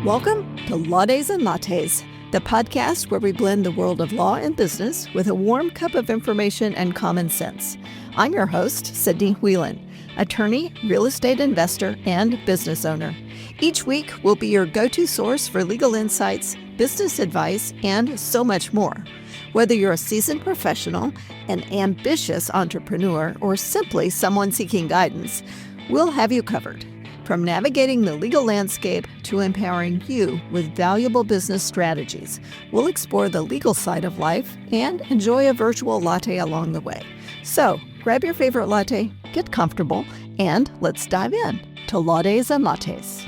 Welcome to Lattes and Lattes, the podcast where we blend the world of law and business with a warm cup of information and common sense. I'm your host, Sidney Wheelan, attorney, real estate investor, and business owner. Each week, we'll be your go-to source for legal insights, business advice, and so much more. Whether you're a seasoned professional, an ambitious entrepreneur, or simply someone seeking guidance, we'll have you covered. From navigating the legal landscape to empowering you with valuable business strategies, we'll explore the legal side of life and enjoy a virtual latte along the way. So, grab your favorite latte, get comfortable, and let's dive in to Lattes and Lattes.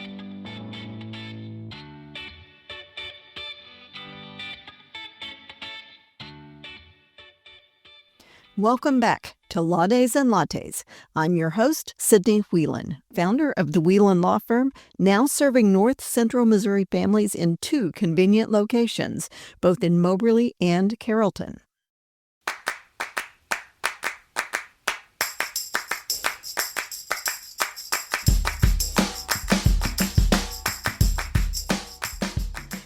Welcome back to Lattes and Lattes. I'm your host, Sidney Wheelan, founder of the Wheelan Law Firm, now serving North Central Missouri families in 2 convenient locations, both in Moberly and Carrollton.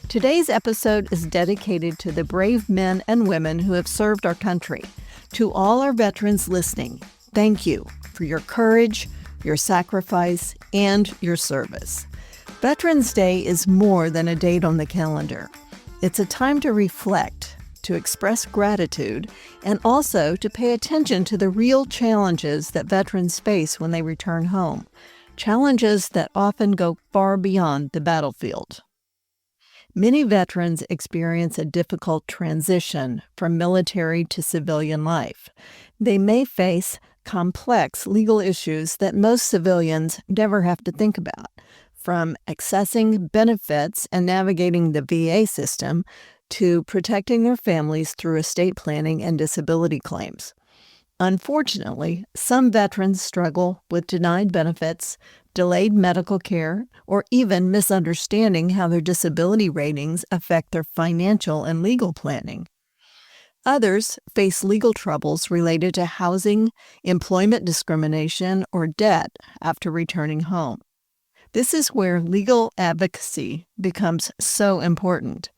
Today's episode is dedicated to the brave men and women who have served our country. To all our veterans listening, thank you for your courage, your sacrifice, and your service. Veterans Day is more than a date on the calendar. It's a time to reflect, to express gratitude, and also to pay attention to the real challenges that veterans face when they return home, challenges that often go far beyond the battlefield. Many veterans experience a difficult transition from military to civilian life. They may face complex legal issues that most civilians never have to think about, from accessing benefits and navigating the VA system to protecting their families through estate planning and disability claims. Unfortunately, some veterans struggle with denied benefits, delayed medical care, or even misunderstanding how their disability ratings affect their financial and legal planning. Others face legal troubles related to housing, employment discrimination, or debt after returning home. This is where legal advocacy becomes so important.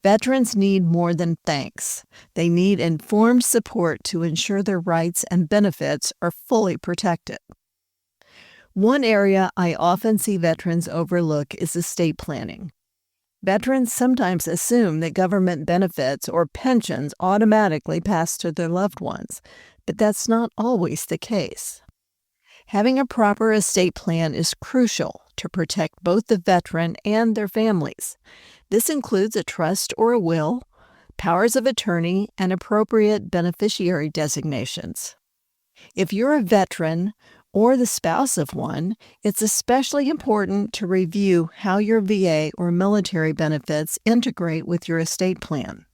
Veterans need more than thanks. They need informed support to ensure their rights and benefits are fully protected. One area I often see veterans overlook is estate planning. Veterans sometimes assume that government benefits or pensions automatically pass to their loved ones, but that's not always the case. Having a proper estate plan is crucial to protect both the veteran and their families. This includes a trust or a will, powers of attorney, and appropriate beneficiary designations. If you're a veteran or the spouse of one, it's especially important to review how your VA or military benefits integrate with your estate plan.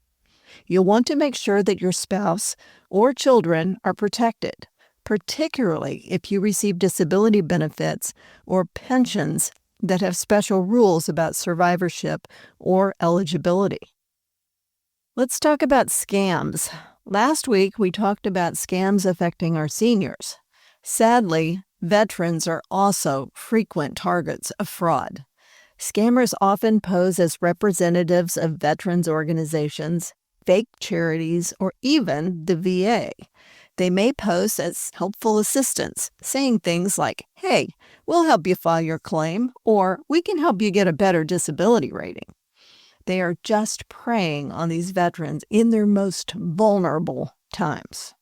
You'll want to make sure that your spouse or children are protected, particularly if you receive disability benefits or pensions that have special rules about survivorship or eligibility. Let's talk about scams. Last week, we talked about scams affecting our seniors. Sadly, veterans are also frequent targets of fraud. Scammers often pose as representatives of veterans organizations, fake charities, or even the VA. They may pose as helpful assistants, saying things like, "Hey, we'll help you file your claim," or "We can help you get a better disability rating." They are just preying on these veterans in their most vulnerable times.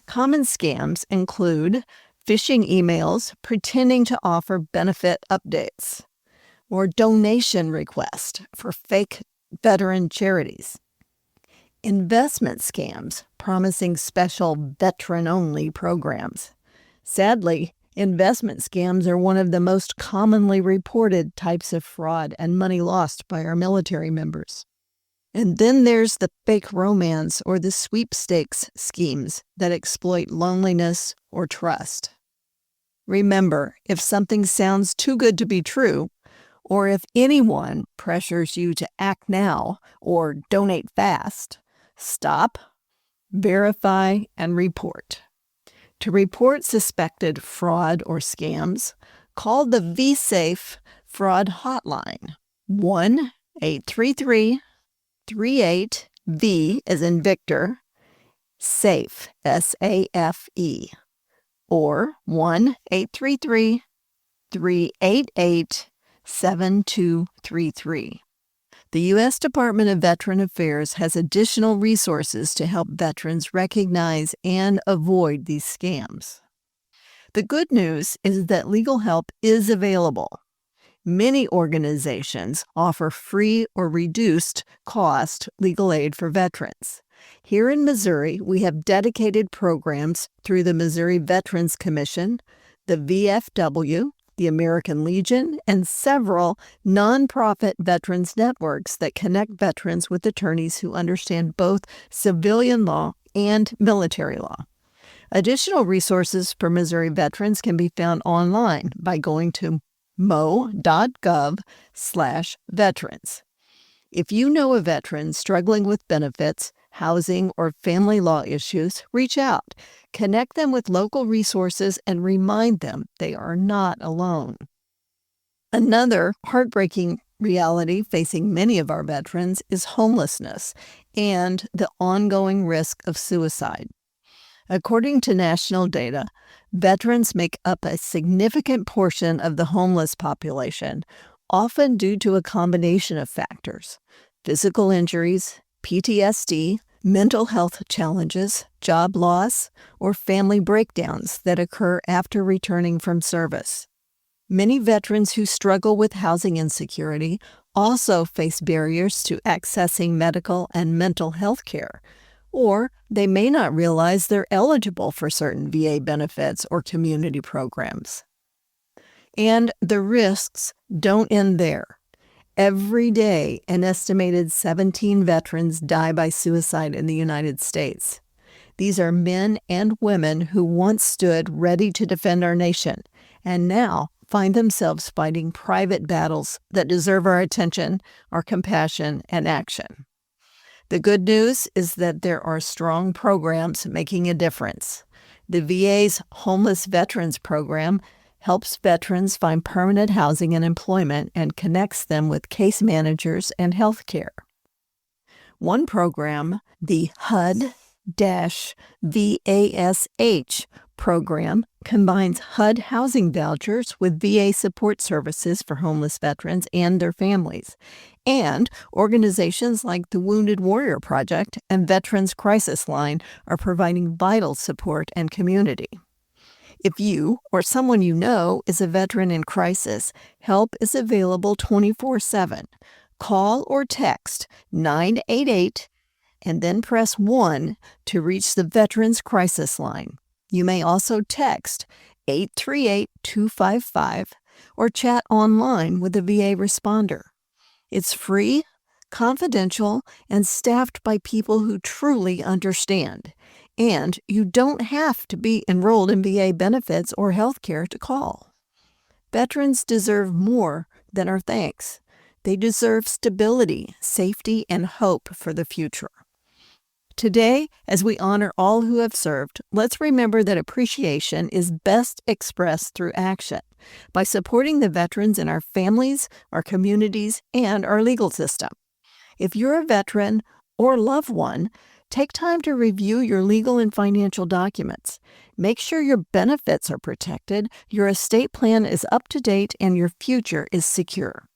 Common scams include phishing emails pretending to offer benefit updates, or donation requests for fake veteran charities. Investment scams promising special veteran-only programs. Sadly, investment scams are one of the most commonly reported types of fraud and money lost by our military members. And then there's the fake romance or the sweepstakes schemes that exploit loneliness or trust. Remember, if something sounds too good to be true, or if anyone pressures you to act now or donate fast, stop, verify, and report. To report suspected fraud or scams, call the vSafe fraud hotline. 1-833-38V as in Victor, SAFE, SAFE, or 1-833-388-7233. The U.S. Department of Veteran Affairs has additional resources to help veterans recognize and avoid these scams. The good news is that legal help is available. Many organizations offer free or reduced cost legal aid for veterans. Here in Missouri, we have dedicated programs through the Missouri Veterans Commission, the VFW, the American Legion, and several nonprofit veterans networks that connect veterans with attorneys who understand both civilian law and military law. Additional resources for Missouri veterans can be found online by going to mo.gov/veterans. If you know a veteran struggling with benefits, housing, or family law issues, reach out. Connect them with local resources and remind them they are not alone. Another heartbreaking reality facing many of our veterans is homelessness and the ongoing risk of suicide. According to national data, veterans make up a significant portion of the homeless population, often due to a combination of factors: physical injuries, PTSD, mental health challenges, job loss, or family breakdowns that occur after returning from service. Many veterans who struggle with housing insecurity also face barriers to accessing medical and mental health care, or they may not realize they're eligible for certain VA benefits or community programs. And the risks don't end there. Every day, an estimated 17 veterans die by suicide in the United States. These are men and women who once stood ready to defend our nation and now find themselves fighting private battles that deserve our attention, our compassion, and action. The good news is that there are strong programs making a difference. The VA's Homeless Veterans Program helps veterans find permanent housing and employment and connects them with case managers and health care. One program, the HUD-VASH program, combines HUD housing vouchers with VA support services for homeless veterans and their families. And organizations like the Wounded Warrior Project and Veterans Crisis Line are providing vital support and community. If you or someone you know is a veteran in crisis, help is available 24/7. Call or text 988 and then press 1 to reach the Veterans Crisis Line. You may also text 838-255 or chat online with a VA responder. It's free, confidential, and staffed by people who truly understand. And you don't have to be enrolled in VA benefits or health care to call. Veterans deserve more than our thanks. They deserve stability, safety, and hope for the future. Today, as we honor all who have served, let's remember that appreciation is best expressed through action by supporting the veterans in our families, our communities, and our legal system. If you're a veteran or loved one, take time to review your legal and financial documents. Make sure your benefits are protected, your estate plan is up to date, and your future is secure.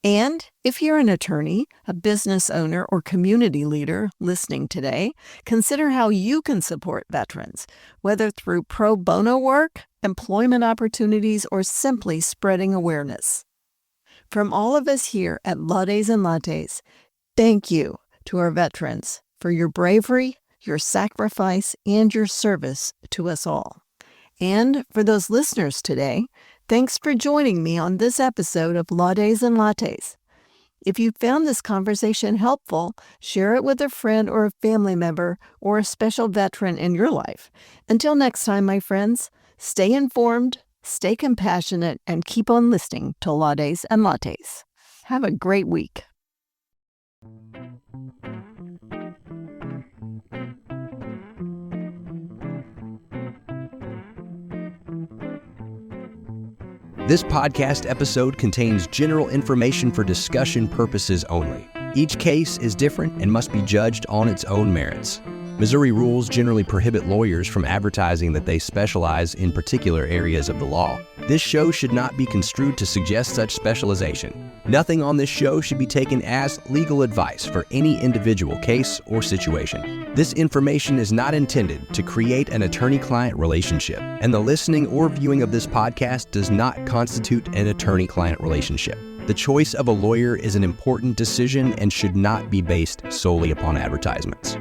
And if you're an attorney, a business owner, or community leader listening today, consider how you can support veterans, whether through pro bono work, employment opportunities, or simply spreading awareness. From all of us here at Lattes and Lattes, thank you to our veterans for your bravery, your sacrifice, and your service to us all. And for those listeners today, thanks for joining me on this episode of Lattes and Lattes. If you found this conversation helpful, share it with a friend or a family member or a special veteran in your life. Until next time, my friends, stay informed, stay compassionate, and keep on listening to Lattes and Lattes. Have a great week. This podcast episode contains general information for discussion purposes only. Each case is different and must be judged on its own merits. Missouri rules generally prohibit lawyers from advertising that they specialize in particular areas of the law. This show should not be construed to suggest such specialization. Nothing on this show should be taken as legal advice for any individual case or situation. This information is not intended to create an attorney-client relationship, and the listening or viewing of this podcast does not constitute an attorney-client relationship. The choice of a lawyer is an important decision and should not be based solely upon advertisements.